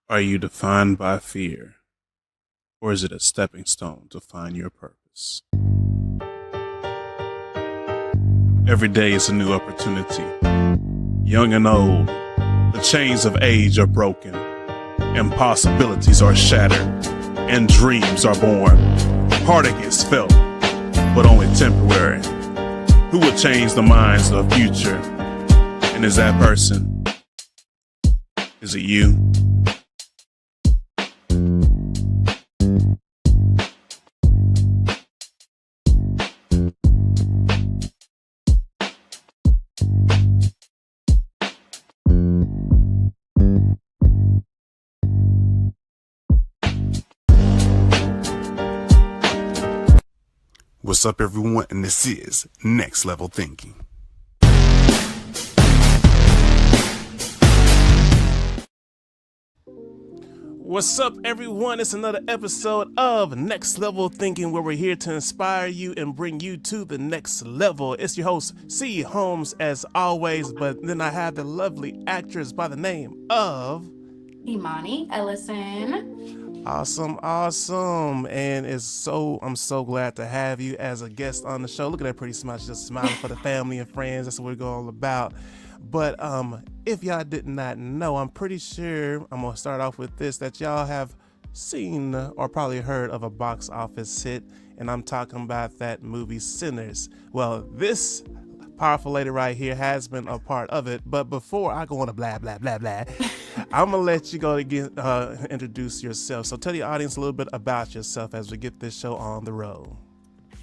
Are you defined by fear, or is it a stepping stone to find your purpose? Every day is a new opportunity. Young and old, the chains of age are broken, impossibilities are shattered, and dreams are born. Heartache is felt, but only temporary. Who will change the minds of the future? And is that person? Is it you? What's up, everyone? And this is Next Level Thinking. What's up, everyone? It's another episode of Next Level Thinking, where we're here to inspire you and bring you to the next level. It's your host, C. Holmes, as always, but then I have the lovely actress by the name of Emonie Ellison. Awesome. And I'm so glad to have you as a guest on the show. Look at that pretty smile. She's just smiling for the family and friends. That's what we're all about. But if y'all did not know, I'm pretty sure I'm gonna start off with this, that y'all have seen or probably heard of a box office hit, and I'm talking about that movie Sinners. Well, this powerful lady right here has been a part of it. But before I go on to blah blah blah blah, I'm gonna let you go again, introduce yourself. So tell the audience a little bit about yourself as we get this show on the road.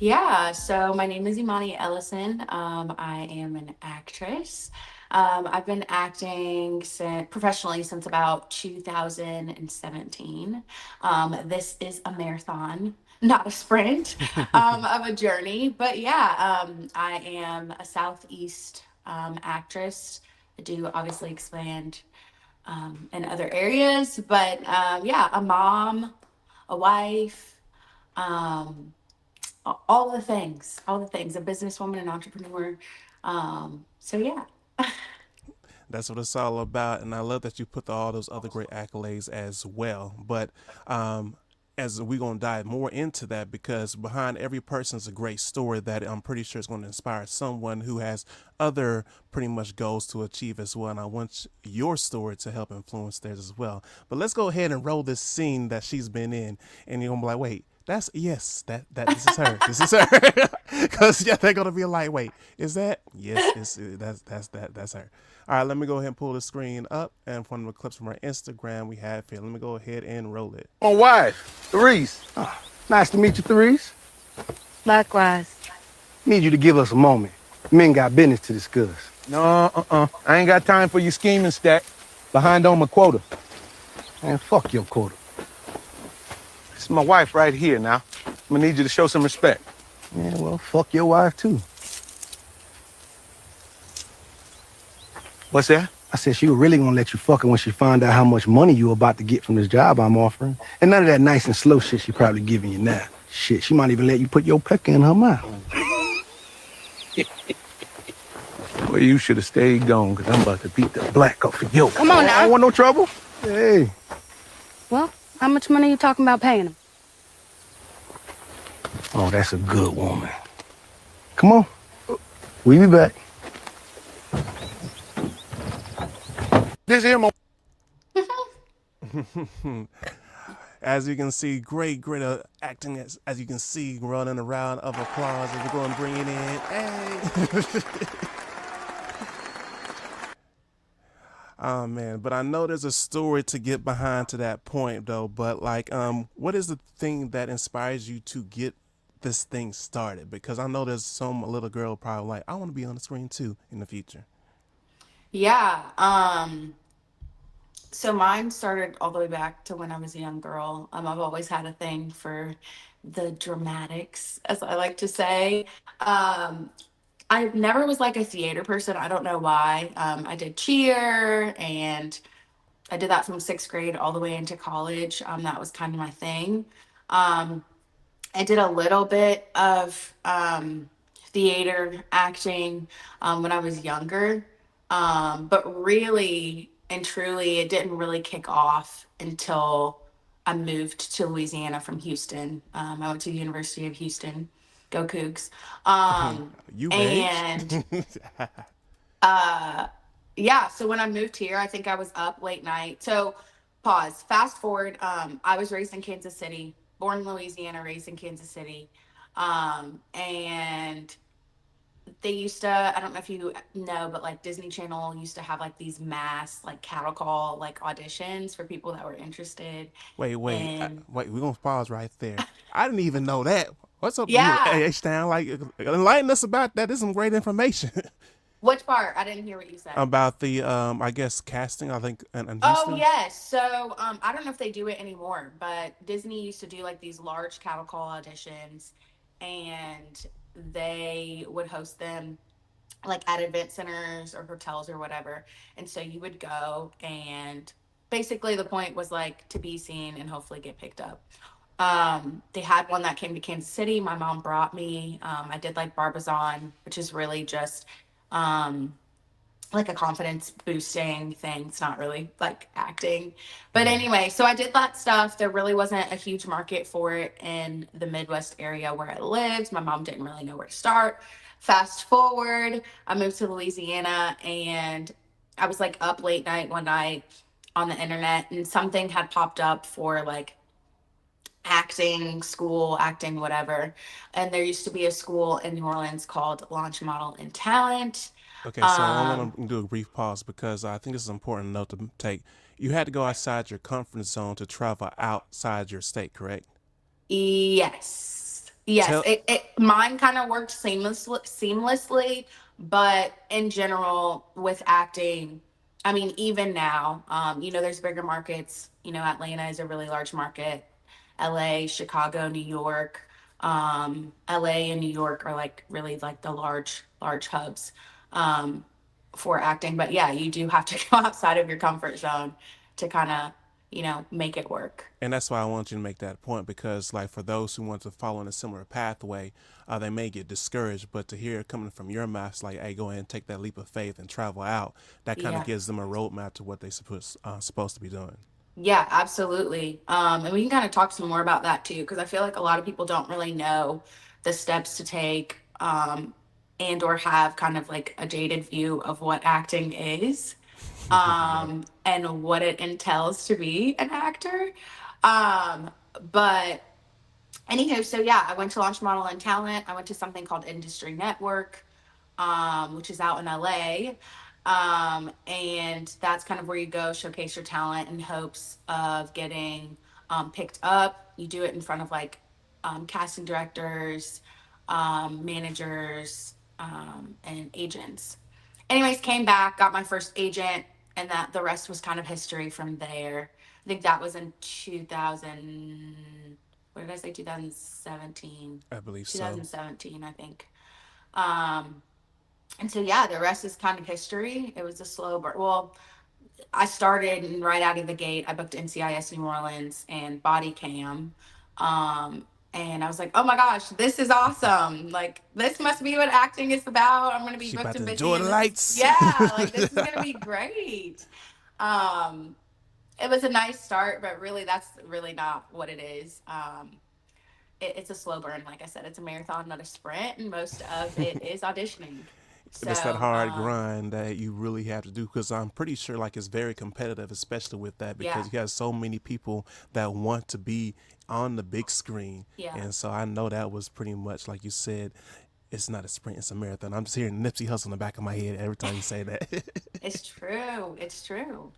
Yeah, so my name is Emonie Ellison. I am an actress. I've been acting professionally since about 2017. This is a marathon, not a sprint, of a journey. But yeah, I am a Southeast actress. I do obviously expand in other areas, but yeah, a mom, a wife, um, all the things, a businesswoman, an entrepreneur. So yeah. That's what it's all about, and I love that you put all those other great accolades as well. But um, as we're gonna dive more into that, because behind every person is a great story that I'm pretty sure is going to inspire someone who has other pretty much goals to achieve as well. And I want your story to help influence theirs as well. But let's go ahead and roll this scene that she's been in, and you're gonna be like, wait. That's yes. That this is her. This is her. Because yeah, they're gonna be like, wait, is that? Yes, that's her. All right, let me go ahead and pull the screen up, and from the clips from our Instagram we have here. Let me go ahead and roll it. My wife, Therese. Oh, nice to meet you, Therese. Likewise. Need you to give us a moment. Men got business to discuss. No, I ain't got time for your scheming stack. Behind on my quota. Man, fuck your quota. This is my wife right here now. I'm gonna need you to show some respect. Yeah, well, fuck your wife, too. What's that? I said she was really gonna let you fuck her when she find out how much money you about to get from this job I'm offering. And none of that nice and slow shit she probably giving you now. Shit, she might even let you put your pecker in her mouth. Well, you should have stayed gone, because I'm about to beat the black off of you. Come on now. I don't want no trouble. Hey. Well, how much money are you talking about paying him? Oh, that's a good woman. Come on. We'll be back. This here, my... As you can see, great acting. As you can see, running a round of applause as we're going to bring it in. Hey. Oh man, but I know there's a story to get behind to that point though. But like, what is the thing that inspires you to get this thing started? Because I know there's some little girl probably like, I want to be on the screen too in the future. Yeah. So mine started all the way back to when I was a young girl. I've always had a thing for the dramatics, as I like to say. Um, I never was like a theater person. I don't know why. I did cheer and I did that from sixth grade all the way into college. That was kind of my thing. Um, I did a little bit of theater acting when I was younger, but really and truly, it didn't really kick off until I moved to Louisiana from Houston. I went to the University of Houston. Go Cougs. UH. And yeah, so when I moved here, I think I was up late night. So pause. Fast forward. I was raised in Kansas City, born in Louisiana, raised in Kansas City. And they used to, I don't know if you know, but like Disney Channel used to have like these mass like cattle call like auditions for people that were interested in. Wait. We're gonna pause right there. I didn't even know that. What's up, you Yeah. H Town? Like, enlighten us about that. This is some great information Which part? I didn't hear what you said. about the, I guess, casting. I think in Oh Houston. yes. So I don't know if they do it anymore, but Disney used to do like these large cattle call auditions, and they would host them like at event centers or hotels or whatever. And so you would go, and basically the point was like to be seen and hopefully get picked up. They had one that came to Kansas City. My mom brought me. I did like Barbizon, which is really just um, like a confidence boosting thing. It's not really like acting. But Mm-hmm. anyway, so I did that stuff. There really wasn't a huge market for it in the Midwest area where I lived. My mom didn't really know where to start. Fast forward, I moved to Louisiana, and I was like up late night one night on the internet, and something had popped up for like acting school, acting whatever. And there used to be a school in New Orleans called Launch Model and Talent. Okay, so I Um, want to do a brief pause because I think this is an important note to take. You had to go outside your comfort zone to travel outside your state, correct? Yes. Yes. Tell. It mine kind of worked seamlessly, but in general with acting, I mean, even now, there's bigger markets. Atlanta is a really large market. LA, Chicago, New York. LA and New York are like really like the large hubs um, for acting. But yeah, you do have to go outside of your comfort zone to kind of, make it work. And that's why I want you to make that point because, like, for those who want to follow in a similar pathway, they may get discouraged. But to hear it coming from your mouth, it's like, hey, go ahead and take that leap of faith and travel out. That kind of Yeah. gives them a roadmap to what they supposed to be doing. Yeah, absolutely. And we can kind of talk some more about that too, because I feel like a lot of people don't really know the steps to take, and or have kind of like a jaded view of what acting is, Yeah. and what it entails to be an actor. But anywho, so yeah, I went to Launch Model and Talent. I went to something called Industry Network, which is out in LA. And that's kind of where you go showcase your talent in hopes of getting picked up. You do it in front of like casting directors, managers, and agents. Anyways, came back, got my first agent, and that the rest was kind of history from there. I think that was in 2000. What did I say? 2017. I believe so. 2017, I think. Um, and so yeah, the rest is kind of history. It was a slow burn. Well, I started and right out of the gate. I booked NCIS New Orleans and Body Cam. And I was like, oh my gosh, this is awesome. Like, this must be what acting is about. I'm going to be She booked about to and busy. enjoy the And this is, lights. yeah, like, this is going to be great. Um, it was a nice start, but really, that's really not what it is. It's a slow burn. Like I said, it's a marathon, not a sprint. And most of it is auditioning. That's that So, hard grind that you really have to do because I'm pretty sure like it's very competitive, especially with that yeah, because you have so many people that want to be on the big screen, yeah. and so I know that was pretty much like you said. It's not a sprint; it's a marathon. I'm just hearing Nipsey Hussle in the back of my head every time you say that. It's true. It's true.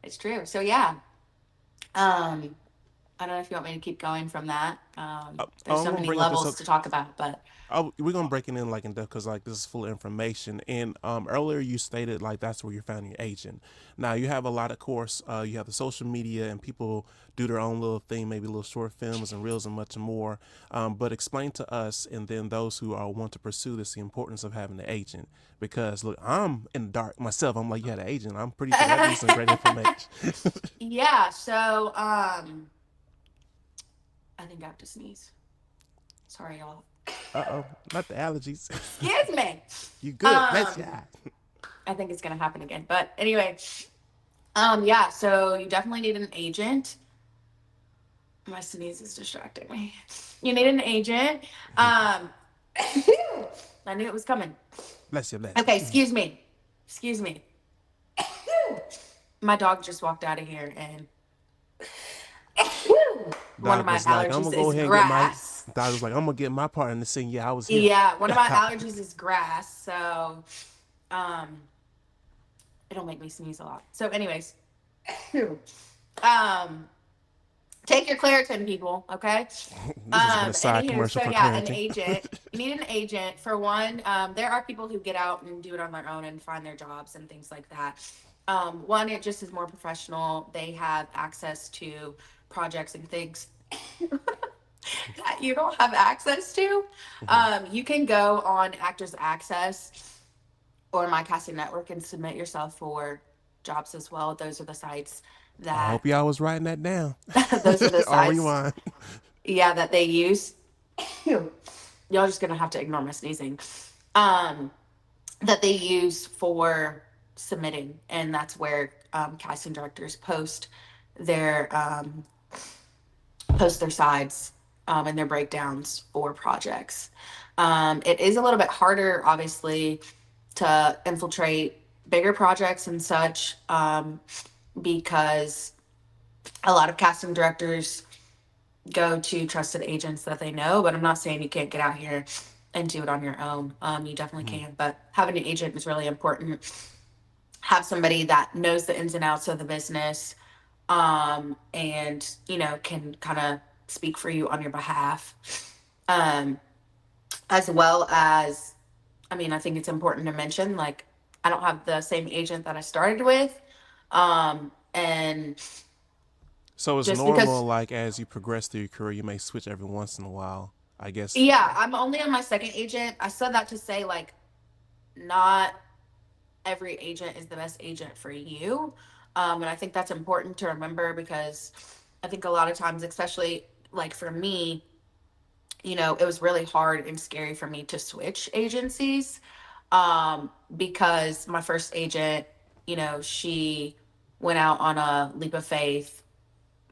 It's true. So yeah. Um, I don't know if you want me to keep going from that. There's I'm so gonna many bring up this. levels to talk about, but We're gonna break it in like in depth because like this is full of information. And earlier you stated like that's where you found your agent. Now you have a lot of course. You have the social media and people do their own little thing, maybe little short films and reels and much more. But explain to us and then those who are want to pursue this the importance of having an agent because look, I'm in the dark myself. I'm like, yeah, the agent. I'm pretty sure that gives some great information. yeah. So I think I have to sneeze. Sorry, y'all. Uh-oh, not the allergies. Excuse me. You good? Nice Um, job. I think it's gonna happen again. But anyway, Yeah, so you definitely need an agent. My sneeze is distracting me. You need an agent. Um, I knew it was coming. Bless you, bless Okay, you. excuse me. Excuse me. My dog just walked out of here, and one of Doc my was like, I'm allergies gonna go is ahead and get my. grass. Doc was like, I'm gonna get my part in the scene. Yeah, I was here. Yeah, one of my allergies is grass, so um, it'll make me sneeze a lot. So, anyways, um, take your Claritin, people. Okay. This has been a side Anywho, commercial so for yeah, an Clarington. agent. You need an agent for one. There are people who get out and do it on their own and find their jobs and things like that. One, it just is more professional. They have access to projects and things that you don't have access to. Mhm. You can go on Actors Access or My Casting Network and submit yourself for jobs as well. Those are the sites I that hope y'all was writing that down. those are the On sites, rewind. yeah, that they use. Y'all just gonna have to ignore my sneezing. Um, that they use for submitting, and that's where casting directors their post their sides and their breakdowns for projects. It is a little bit harder, obviously, to infiltrate bigger projects and such because a lot of casting directors go to trusted agents that they know. But I'm not saying you can't get out here and do it on your own. You definitely Mhm. can, but having an agent is really important. Have somebody that knows the ins and outs of the business, and can kind of speak for you on your behalf, um, as well as, I mean, I think it's important to mention, like, I don't have the same agent that I started with, and So it's just normal, because, like as you progress through your career, you may switch every once in a while. I guess. yeah, I'm only on my second agent. I said that to say, like, not every agent is the best agent for you. And I think that's important to remember because I think a lot of times, especially like for me, it was really hard and scary for me to switch agencies, because my first agent, she went out on a leap of faith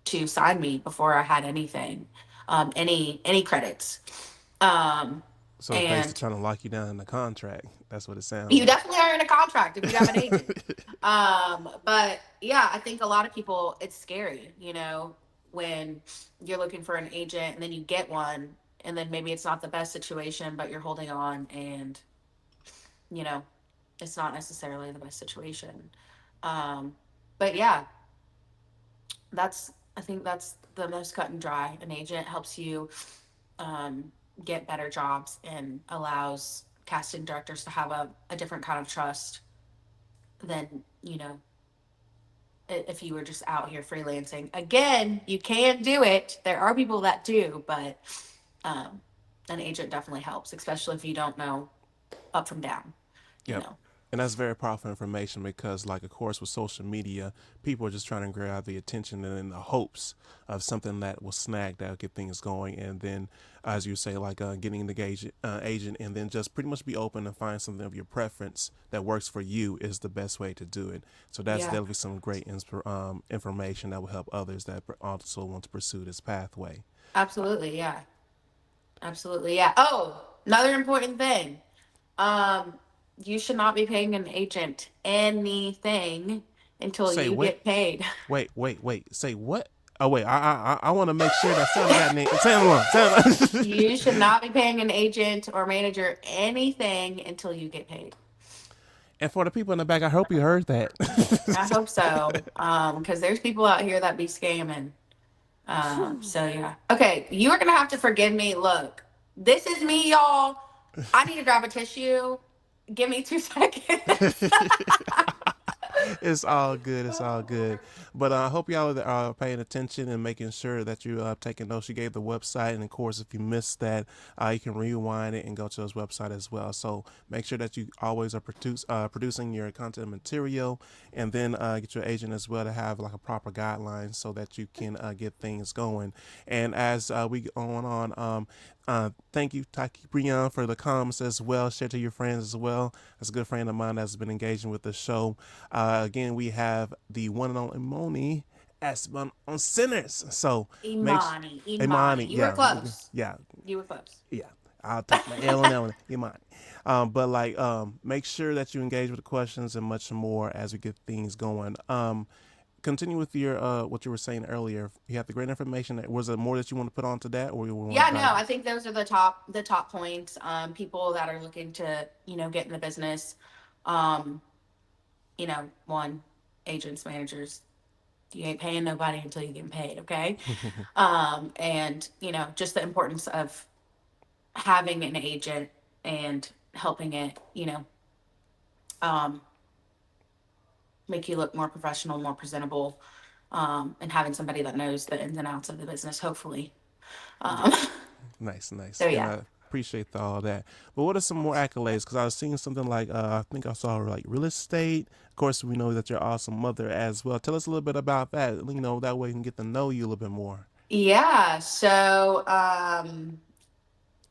to sign me before I had anything, any credits. Um, So it's basically and trying to lock you down in the contract. That's what it sounds you like. definitely are in a contract if you have an agent. But yeah, I think a lot of people, it's scary, when you're looking for an agent and then you get one, and then maybe it's not the best situation, but you're holding on, and you know, it's not necessarily the best situation. Um, but yeah, I think that's the most cut and dry. An agent helps you um, get better jobs and allows casting directors to have a different kind of trust than, if you were just out here freelancing. Again, you can do it. There are people that do, but um, an agent definitely helps, especially if you don't know up from down, you Yep. know. And that's very powerful information because, like, of course, with social media, people are just trying to grab the attention and in the hopes of something that will snag that will get things going. And then, as you say, like getting the agent and then just pretty much be open and find something of your preference that works for you is the best way to do it. So that's Yeah, definitely some great information that will help others that also want to pursue this pathway. absolutely. Yeah, absolutely. Yeah. Oh, another important thing. Um, you should not be paying an agent anything until Say you what? get paid. Wait. Say what? Oh wait, I want to make sure that Sam got name. Sam along. Sam. You should not be paying an agent or manager anything until you get paid. And for the people in the back, I hope you heard that. I hope so. Because there's people out here that be scamming. So yeah. Okay, you are gonna have to forgive me. Look, this is me, y'all. I need to grab a tissue. Give me 2 seconds. It's all good. It's all good. But I hope y'all are paying attention and making sure that you taking notes. You gave the website, and of course, if you missed that, you can rewind it and go to his website as well. So make sure that you always are producing your content material, and then get your agent as well to have like a proper guideline so that you can get things going. And as we go on, Thank you, Taki Brian, for the comments as well. Share to your friends as well. That's a good friend of mine that's been engaging with the show. Again, we have the one and only Emonie Ellison on Sinners. So make Imani. Imani, You were close. yeah, You were close. yeah. I'll take my L on that one, Imani. But like, make sure that you engage with the questions and much more as we get things going. Continue with your what you were saying earlier. You have the great information. Was there more that you want to put on to that, or you want Yeah, to no, dive? I think those are the top points. People that are looking to, get in the business. Um, one, agents, managers, you ain't paying nobody until you get paid, okay? And just the importance of having an agent and helping it, um, make you look more professional, more presentable, and having somebody that knows the ins and outs of the business, hopefully. Yeah. Um, Nice, nice, so and yeah. I appreciate all that. But what are some more accolades? Because I was seeing something like I think I saw like real estate. Of course, we know that you're an awesome mother as well. Tell us a little bit about that. That way we can get to know you a little bit more. Yeah. So,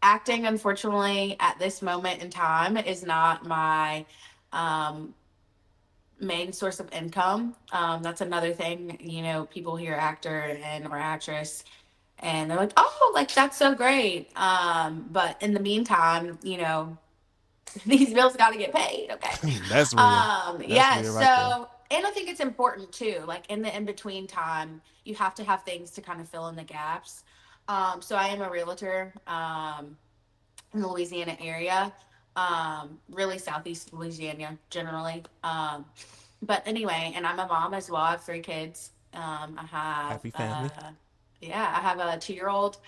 acting, unfortunately, at this moment in time, is not my um, main source of income. That's another thing. People hear actor and or actress, and they're like, "Oh, like that's so great." But in the meantime, these bills got to get paid. Okay. That's real. That's Yeah. real right there. So, and I think it's important too. Like in the in between time, you have to have things to kind of fill in the gaps. So I am a realtor. In the Louisiana area, really southeast Louisiana generally. But anyway, and I'm a mom as well. I have three kids. Happy family. Yeah, I have a 2-year-old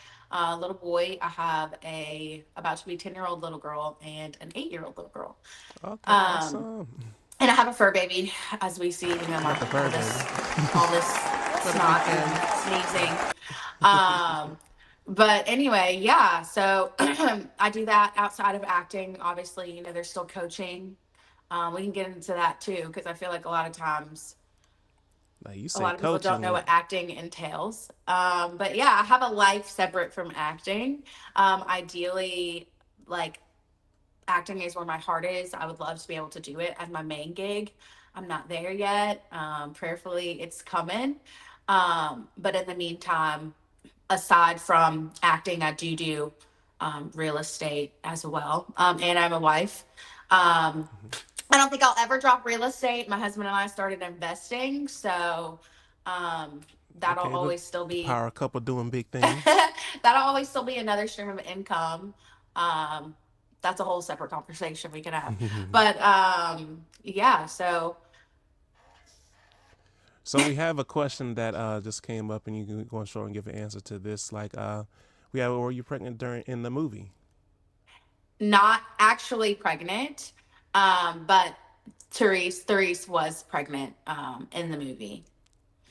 little boy. I have a about to be 10-year-old little girl and an 8-year-old little girl. Okay, Um, awesome. and I have a fur baby, as we see, Not my the fur baby. all this For the snot weekend. and sneezing. Um, but anyway, yeah. So I do that outside of acting. Obviously, there's still coaching. We can get into that too, because I feel like a lot of times Like you a say, lot of people don't coaching know it. what acting entails. But yeah, I have a life separate from acting. Ideally, like acting is where my heart is. I would love to be able to do it as my main gig. I'm not there yet. Prayerfully, it's coming. But in the meantime, aside from acting, I do real estate as well. And I'm a wife. Um, I don't think I'll ever drop real estate. My husband and I started investing, so um, that'll Okay, look, always still the be power couple doing big things. that'll always still be another stream of income. Um, that's a whole separate conversation we could have. But yeah, so So we have a question that just came up, and you can go on short and give an answer to this. Like, we have, were you pregnant during in the movie? not actually pregnant, but Therese was pregnant in the movie.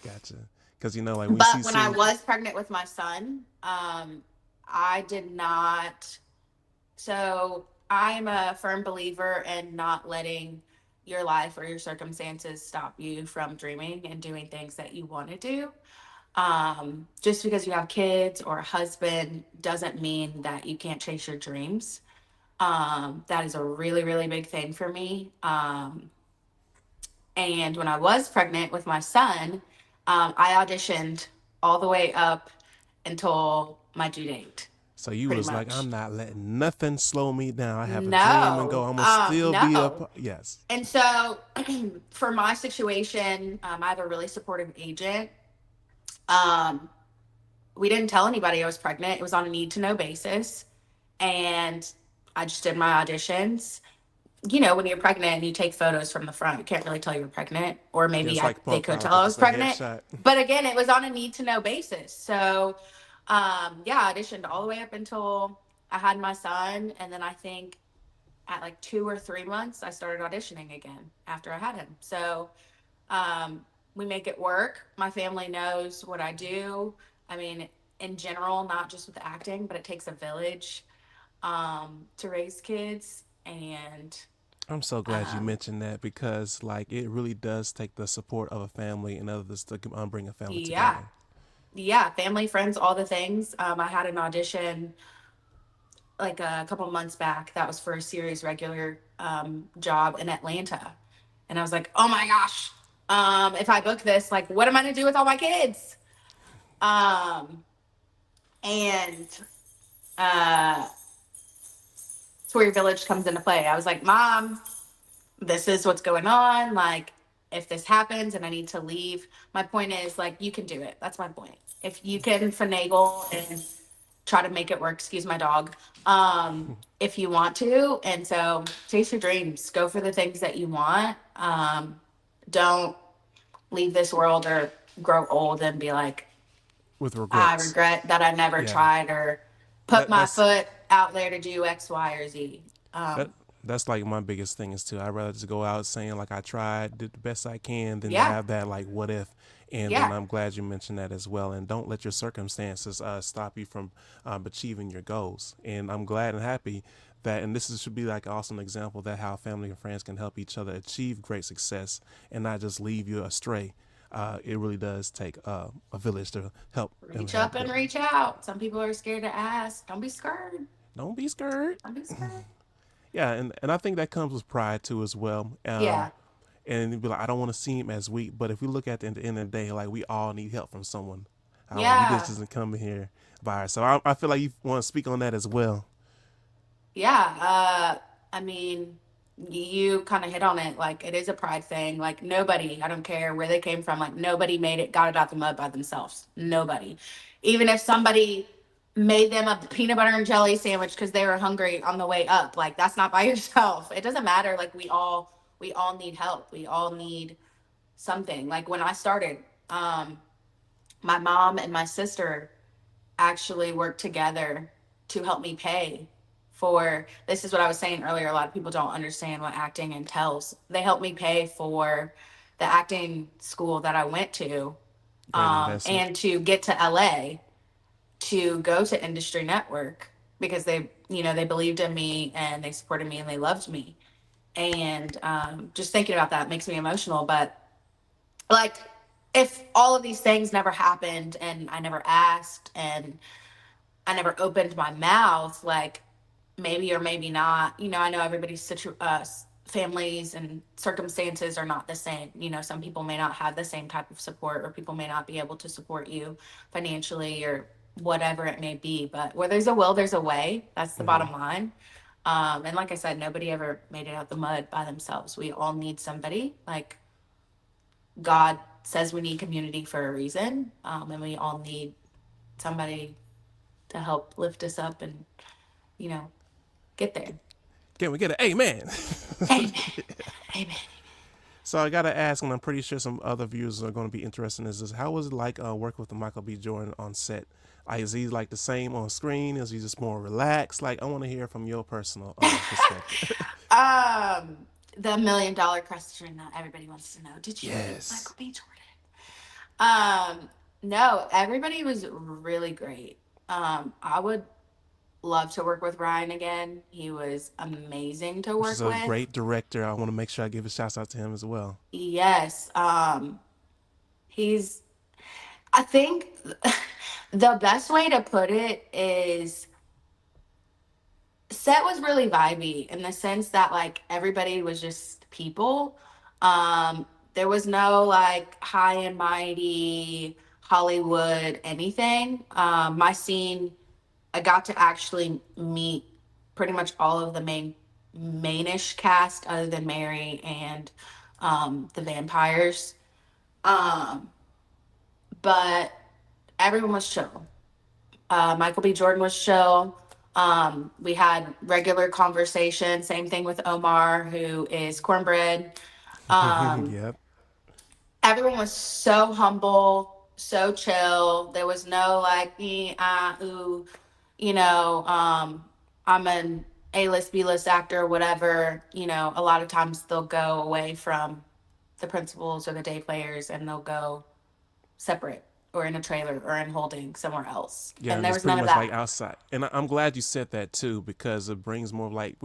Gotcha. Because like we see But when I scene. was pregnant with my son, I did not. So I'm a firm believer in not letting your life or your circumstances stop you from dreaming and doing things that you want to do. Just because you have kids or a husband doesn't mean that you can't chase your dreams. That is a really, really big thing for me. And when I was pregnant with my son, I auditioned all the way up until my due date, So you pretty was like, much. I'm not letting nothing slow me down. I have a dream and go. No, I'm gonna still be no. up. Yes. And so, for my situation, I have a really supportive agent. Um, we didn't tell anybody I was pregnant. It was on a need to know basis. And I just did my auditions. When you're pregnant and you take photos from the front, you can't really tell you're pregnant. Or Yeah, maybe it's like they punk could rock. tell I It's was just a pregnant. headshot. But again, it was on a need to know basis. So, yeah, I auditioned all the way up until I had my son. And then I think at like 2 or 3 months, I started auditioning again after I had him. So, um, we make it work. My family knows what I do. I mean, in general, not just with acting, but it takes a village to raise kids. And I'm so glad you um, mentioned that because like it really does take the support of a family and others to bring a family yeah, together. yeah, family, friends, all the things. I had an audition like a couple months back that was for a series regular job in Atlanta. And I was like, oh my gosh, if I book this, like, what am I going to do with all my kids? Um, and uh, Sawyer Village comes into play. I was like, Mom, this is what's going on. Like, if this happens and I need to leave, my point is, like, you can do it. That's my point. If you can finagle and try to make it work, excuse my dog, if you want to. And so chase your dreams, go for the things that you want. Don't leave this world or grow old and be like, With I regrets. regret that I never Yeah. tried or put That my that's foot out there to do X, Y, or Z. that that's like my biggest thing is too. I'd rather just go out saying like I tried, did the best I can, than to Yeah, have that like what if. And then yeah, I'm glad you mentioned that as well. And don't let your circumstances stop you from achieving your goals. And I'm glad and happy that, and should be like an awesome example that how family and friends can help each other achieve great success and not just leave you astray. It really does take a village to help them reach have up good. and reach out. Some people are scared to ask. Don't be scared. Don't be scared. Don't be scared. Yeah, and I think that comes with pride too as well. Yeah, And you'd be like, I don't want to seem as weak, but if we look at the end of the day, like we all need help from someone. Like we just yeah. doesn't come in here by ourselves. I feel like you want to speak on that as well. Yeah, I mean, you kind of hit on it. Like, it is a pride thing. Like, nobody, I don't care where they came from, like, nobody made it, got it out the mud by themselves. Nobody. Even if somebody made them a peanut butter and jelly sandwich because they were hungry on the way up, like, that's not by yourself. It doesn't matter. Like, we all need help. We all need something. Like, when I started, um, my mom and my sister actually work together to help me pay for, this is what I was saying earlier, a lot of people don't understand what acting entails. They helped me pay for the acting school that I went to, Great investment. and to get to LA to go to Industry Network because they believed in me and they supported me and they loved me. And just thinking about that makes me emotional. But like, if all of these things never happened and I never asked and I never opened my mouth, like, maybe or maybe not. I know everybody's families and circumstances are not the same. Some people may not have the same type of support, or people may not be able to support you financially or whatever it may be. But where there's a will, there's a way. That's the Hmm. bottom line. And like I said, nobody ever made it out the mud by themselves. We all need somebody. Like, God says we need community for a reason, and we all need somebody to help lift us up and you know get there. Can we get an amen? Amen. Amen. So I gotta ask, and I'm pretty sure some other viewers are going to be interested in this: is how was it like working with Michael B. Jordan on set? Like, is he like the same on screen? Is he just more relaxed? Like, I want to hear from your personal perspective. um, the $1 million question that everybody wants to know. Did you meet Yes. Michael B. Jordan? No, everybody was really great. I would love to work with Ryan again. He was amazing to Which is work a with. great director. I want to make sure I give a shout out to him as well. Yes. He's, I think the best way to put it is set was really vibey in the sense that like everybody was just people. There was no like high and mighty Hollywood anything. My scene, I got to actually meet pretty much all of the mainish cast other than Mary and the vampires. Um, but everyone was chill. Michael B. Jordan was chill. We had regular conversation. Same thing with Omar, who is cornbread. Um, Yep. Everyone was so humble, so chill. There was no like, ooh, you know, I'm an A-list, B-list actor, whatever. A lot of times they'll go away from the principals or the day players and they'll go separate or in a trailer or in holding somewhere else. Yeah, And and there it's was pretty none of much like that. outside. And I'm glad you said that too because it brings more of like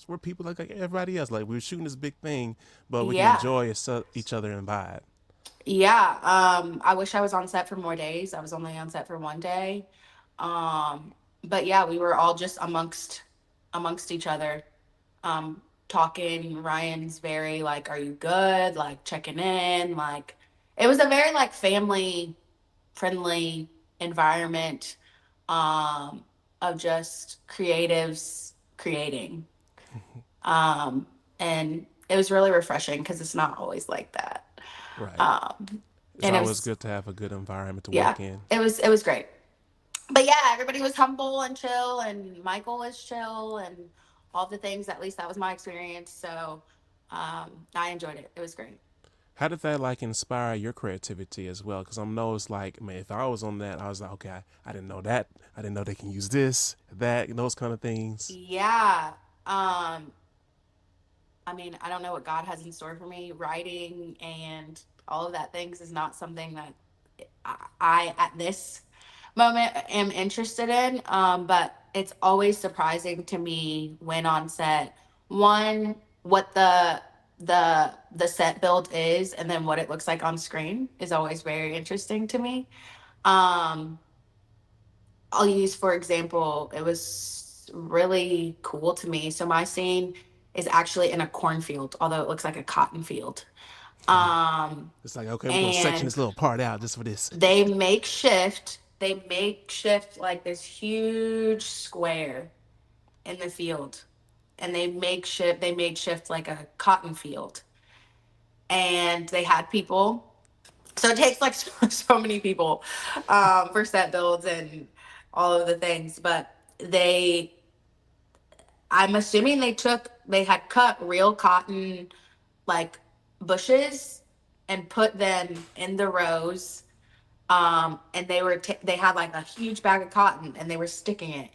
we're people like everybody else. Like we're shooting this big thing, but we can Yeah. enjoy each other and vibe. Yeah. I wish I was on set for more days. I was only on set for one day. but yeah, we were all just amongst each other, talking. Ryan's very like, "Are you good?" Like checking in. Like it was a very like family friendly environment, um, of just creatives creating, um, and it was really refreshing because it's not always like that. Right. Um, It's and it always was, good to have a good environment to yeah, work in. it was great. But yeah, everybody was humble and chill, and Michael was chill, and all the things. At least that was my experience. So I enjoyed it. It was great. How did that like inspire your creativity as well? Because I know it's like, man, if I was on that, I was like, okay, I didn't know that. I didn't know they can use this, that, those kind of things. Yeah. Um, I mean, I don't know what God has in store for me. Writing and all of that things is not something that I at this moment am interested in. But it's always surprising to me when on set, one, what the set build is, and then what it looks like on screen is always very interesting to me. Um, I'll use, for example, it was really cool to me. So my scene is actually in a cornfield, although it looks like a cotton field. Um, It's like, okay, we're gonna section and this little part out just for this. they makeshift like this huge square in the field, and they made shift like a cotton field, and they had people. So it takes like so many people, for set builds and all of the things, but they I'm assuming they had cut real cotton like bushes and put them in the rows. And they had like a huge bag of cotton, and they were sticking it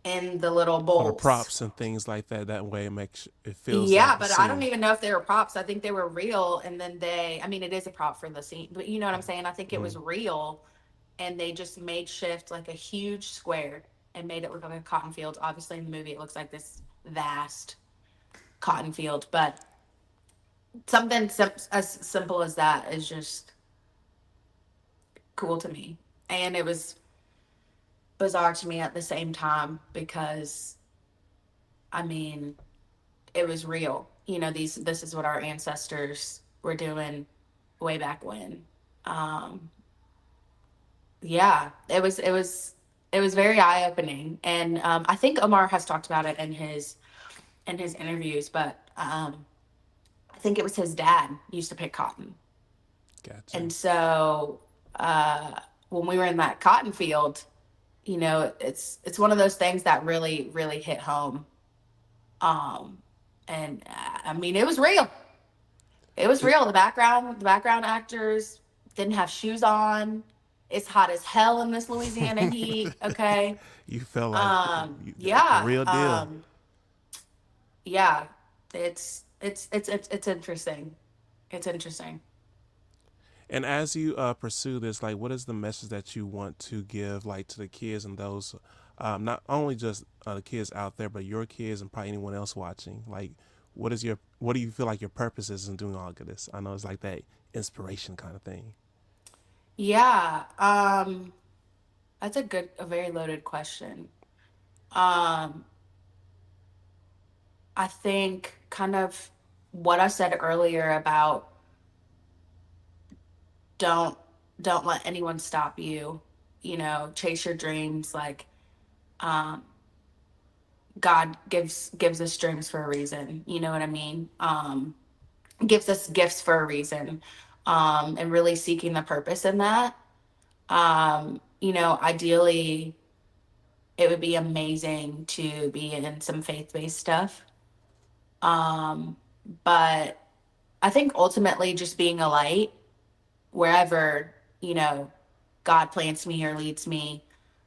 in the little For the bowls. props and things like that. That way, it feels Yeah, like the but I don't scene. even know if they were props. I think they were real, and then I mean, it is a prop for the scene, but you know what I'm saying? I think it was real, and they just made shift like a huge square and made it look like a cotton field. Obviously, in the movie, it looks like this vast cotton field, but something as simple as that is just cool to me. And it was bizarre to me at the same time because, I mean, it was real. This is what our ancestors were doing way back when. Um, yeah, it was very eye opening, and I think Omar has talked about it in his interviews, but I think it was his dad used to pick cotton. Gotcha. And so, uh, when we were in that cotton field, it's one of those things that really really hit home. Um, and I mean, it was real. It was It, real. The background actors didn't have shoes on. It's hot as hell in this Louisiana heat. Okay. you felt like the Yeah. real deal. Yeah. It's interesting. It's interesting. And as you pursue this, like, what is the message that you want to give, like, to the kids and those, not only just the kids out there, but your kids and probably anyone else watching? Like, what do you feel like your purpose is in doing all of this? I know it's like that inspiration kind of thing. Yeah. That's a very loaded question. Um, I think kind of what I said earlier about don't don't let anyone stop you. Chase your dreams. Like, um, God gives us dreams for a reason. You know what I mean? Gives us gifts for a reason, and really seeking the purpose in that. Ideally, it would be amazing to be in some faith based stuff. Um, but I think ultimately just being a light wherever, God plants me or leads me,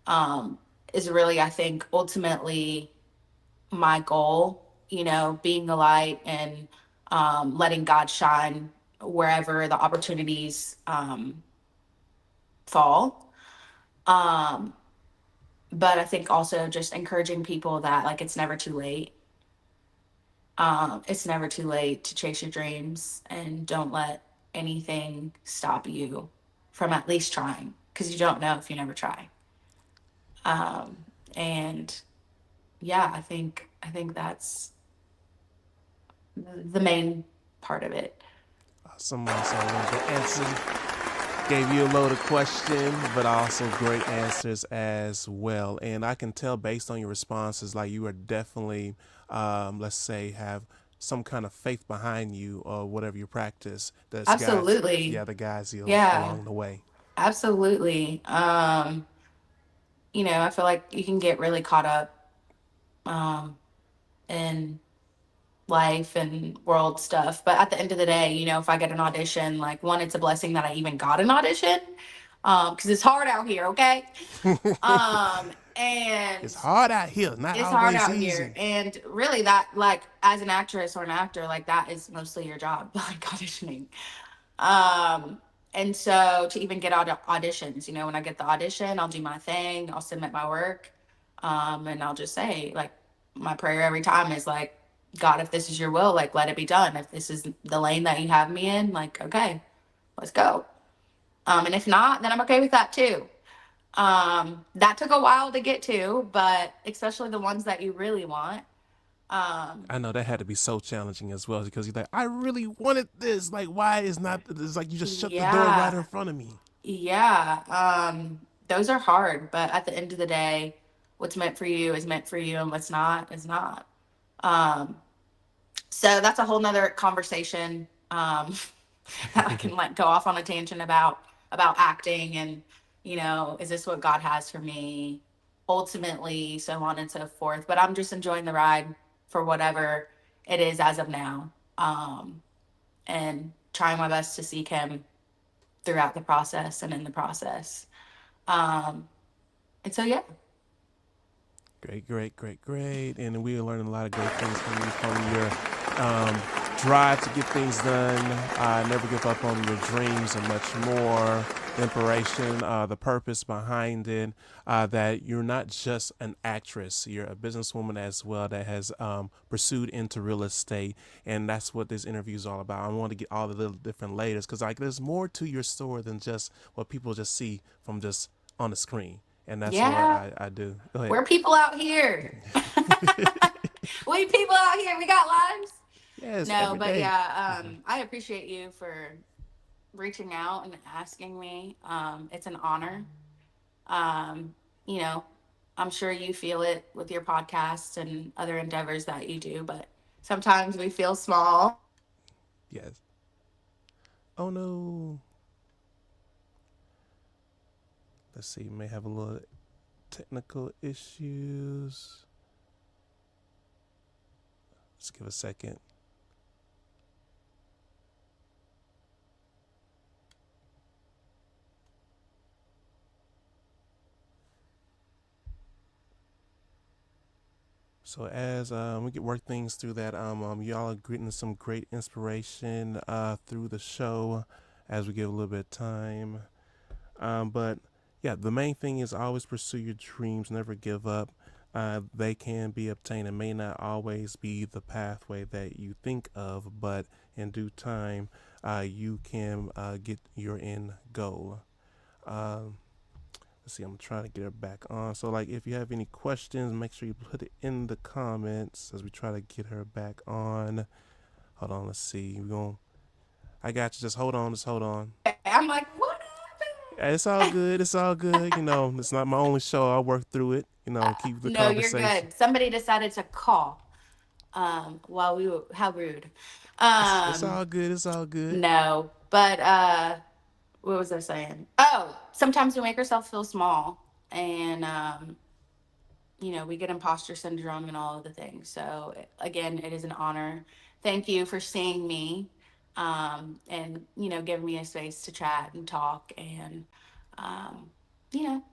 um, is really, I think, ultimately my goal, being a light and, letting God shine wherever the opportunities, fall. Um, but I think also just encouraging people that, like, it's never too late. It's never too late to chase your dreams, and don't let anything stop you from at least trying, because you don't know if you never try. And yeah, I think that's the main part of it. Awesome, awesome. Well, the answer gave you a load of question, but also great answers as well. And I can tell based on your responses, like you are definitely, let's say, have some kind of faith behind you or whatever you practice. That's guys, Absolutely. yeah, the guys you Yeah, along the way. absolutely. I feel like you can get really caught up in life and world stuff. But at the end of the day, if I get an audition, like one, it's a blessing that I even got an audition. Because it's hard out here, okay? It's And hard out here, not it's hard always out here. easy. And really that, like, as an actress or an actor, like that is mostly your job, like auditioning. Um, and so to even get auditions, when I get the audition, I'll do my thing, I'll submit my work, and I'll just say, like, my prayer every time is like, God, if this is your will, like, let it be done. If this is the lane that you have me in, like, okay, let's go. And if not, then I'm okay with that too. That took a while to get to, but especially the ones that you really want. Um, I know that had to be so challenging as well because you're like, I really wanted this. Like, why is not? It's like you just shut the door right yeah, in front of me. yeah. Those are hard, but at the end of the day, what's meant for you is meant for you, and what's not is not. Um, so that's a whole nother conversation that I can like go off on a tangent about acting and is this what God has for me ultimately, so on and so forth. But I'm just enjoying the ride for whatever it is as of now, and trying my best to seek Him throughout the process and in the process. Um, and so yeah, Great, great, great, great. And we are learning a lot of great things from you, from your um, drive to get things done, never give up on your dreams, and much more. The inspiration, the purpose behind it, that you're not just an actress, you're a businesswoman as well that has pursued into real estate. And that's what this interview is all about. I want to get all the little different layers because like there's more to your story than just what people just see from just on the screen. And that's what yeah, I do. Go ahead. we're people out here. We people out here. We got lives. Yes, No, every but day. yeah, I appreciate you for reaching out and asking me. It's an honor. Um, you know, I'm sure you feel it with your podcast and other endeavors that you do, but sometimes we feel small. Yes. Oh no. Let's see. May have a little technical issues. Let's give a second. So as we get work things through that, y'all are getting some great inspiration through the show as we give a little bit of time. But yeah, the main thing is always pursue your dreams, never give up. They can be obtained. It may not always be the pathway that you think of, but in due time, you can get your end goal. Um, let's see, I'm trying to get her back on. So, like, if you have any questions, make sure you put it in the comments as we try to get her back on. Hold on, let's see. I got you. Just hold on. Just hold on. I'm like, what happened? It's all good. It's all good. It's not my only show. I'll work through it. Keep the No, you're conversation. good. Somebody decided to call while we were, how rude. It's Um, all good. It's all good. no, but what was I saying? Oh, sometimes we make ourselves feel small, and we get imposter syndrome and all of the things. So again, it is an honor. Thank you for seeing me, and giving me a space to chat and talk and um, you know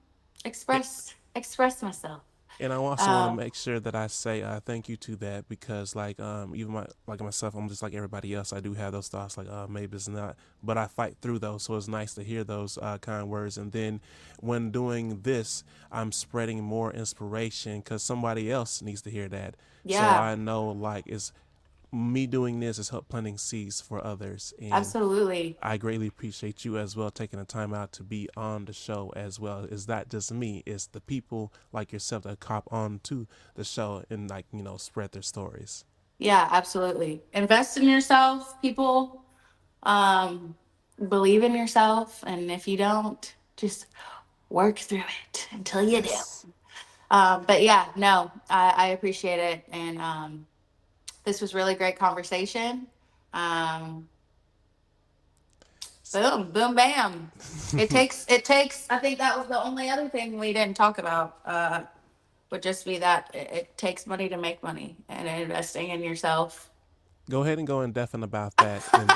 express myself. And I also want to Um, make sure that I say thank you to that because like even like myself, I'm just like everybody else. I do have those thoughts like maybe it's not, but I fight through those. So it's nice to hear those kind words. And then when doing this, I'm spreading more inspiration because somebody else needs to hear that. So yeah, I know like it's me doing this is help planting seeds for others. And Absolutely. I greatly appreciate you as well taking the time out to be on the show as well. It's not just me, it's the people like yourself that cop on to the show and like, spread their stories. Yeah, absolutely. Invest in yourself, people. Um, Believe in yourself, and if you don't, just work through it until you do. Yes. But yeah, no, I appreciate it, and this was really great conversation. Um, Boom, boom, bam. It takes. I think that was the only other thing we didn't talk about. Would just be that it takes money to make money, and investing in yourself. Go ahead and go in depth about that. And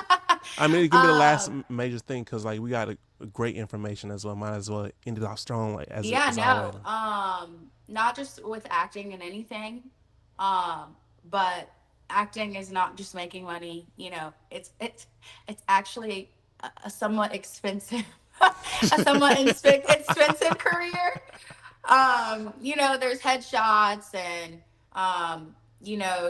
I mean, it can be the last um, major thing because like we got great information as well. Might as well end it off strong like Yeah, as always. no. Not just with acting and anything, but acting is not just making money. It's actually a somewhat expensive, a somewhat expensive career. There's headshots and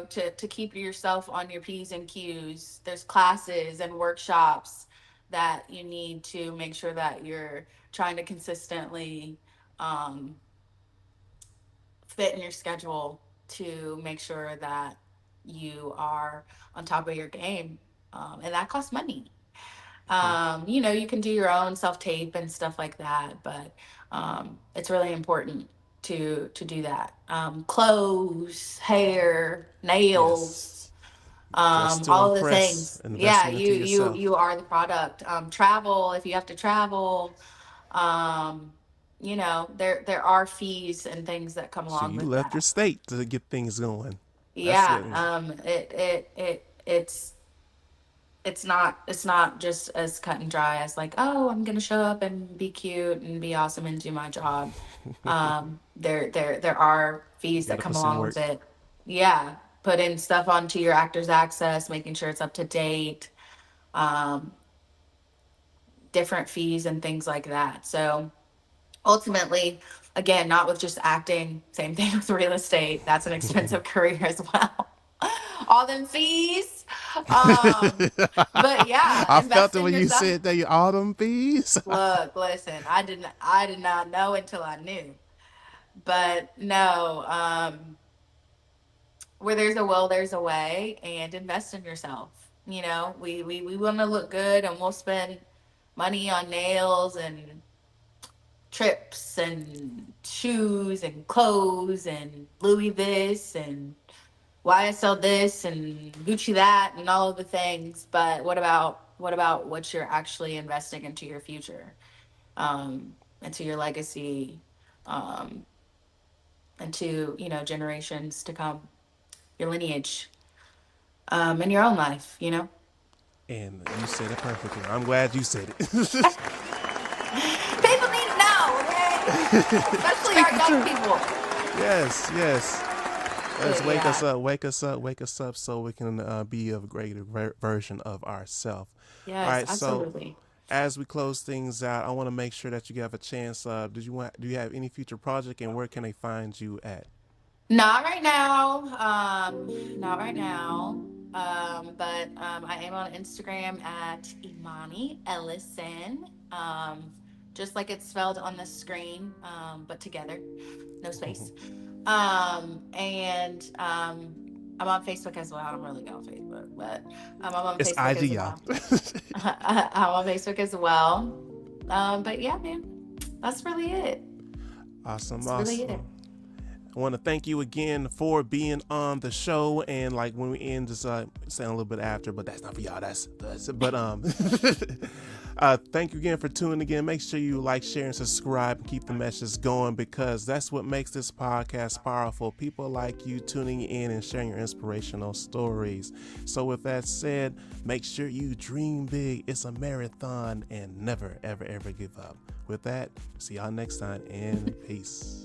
to keep yourself on your P's and Q's. There's classes and workshops that you need to make sure that you're trying to consistently um, fit in your schedule to make sure that you are on top of your game. And that costs money. You can do your own self tape and stuff like that, but it's really important to do that. Clothes, hair, Yes. nails, Dress to all of the impress, things. Yeah, investing you into you yourself. you are the product. Travel if you have to travel. Um, there are fees and things that come So along you with left your that. state to get things going. That's Yeah, it. it's not just as cut and dry as like, oh, I'm gonna show up and be cute and be awesome and do my job. There are fees You got that to come put some along work. with it. Yeah, putting stuff onto your actors access, making sure it's up to date, um, different fees and things like that. So ultimately, again, not with just acting, same thing with real estate. That's an expensive career as well. All them fees. Um, but yeah, I felt invest it in when you yourself. said that you autumn fees. Look, listen, I did not know until I knew. But no, where there's a will, there's a way, and invest in yourself. We want to look good, and we'll spend money on nails and trips and shoes and clothes and Louis this and YSL this and Gucci that and all of the things. But what about what you're actually investing into your future, into your legacy, um, into generations to come, your lineage, and your own life. And you said it perfectly. I'm glad you said it. People need to know, okay? Especially Speak our the young truth. people. Yes, yes. Let's But wake us yeah, up, wake us up, wake us up so we can be a greater version of ourselves. All yes, right, so absolutely. as we close things out, I want to make sure that you have a chance. Do you have any future project and where can they find you at? Not right now. Not right now. But I am on Instagram at Imani Ellison. Just like it's spelled on the screen, but together, no space. And I'm on Facebook as well. I don't really go on Facebook, but I'm on It's Facebook IG, as y'all. well. I'm on Facebook as well. But yeah, man, that's really it. Awesome, That's really it. awesome. I want to thank you again for being on the show. And like when we end, just saying a little bit after, but that's not for y'all. That's but thank you again for tuning again. Make sure you like, share, and subscribe, and keep the message going because that's what makes this podcast powerful. People like you tuning in and sharing your inspirational stories. So with that said, make sure you dream big. It's a marathon, and never, ever, ever give up. With that, see y'all next time, and peace.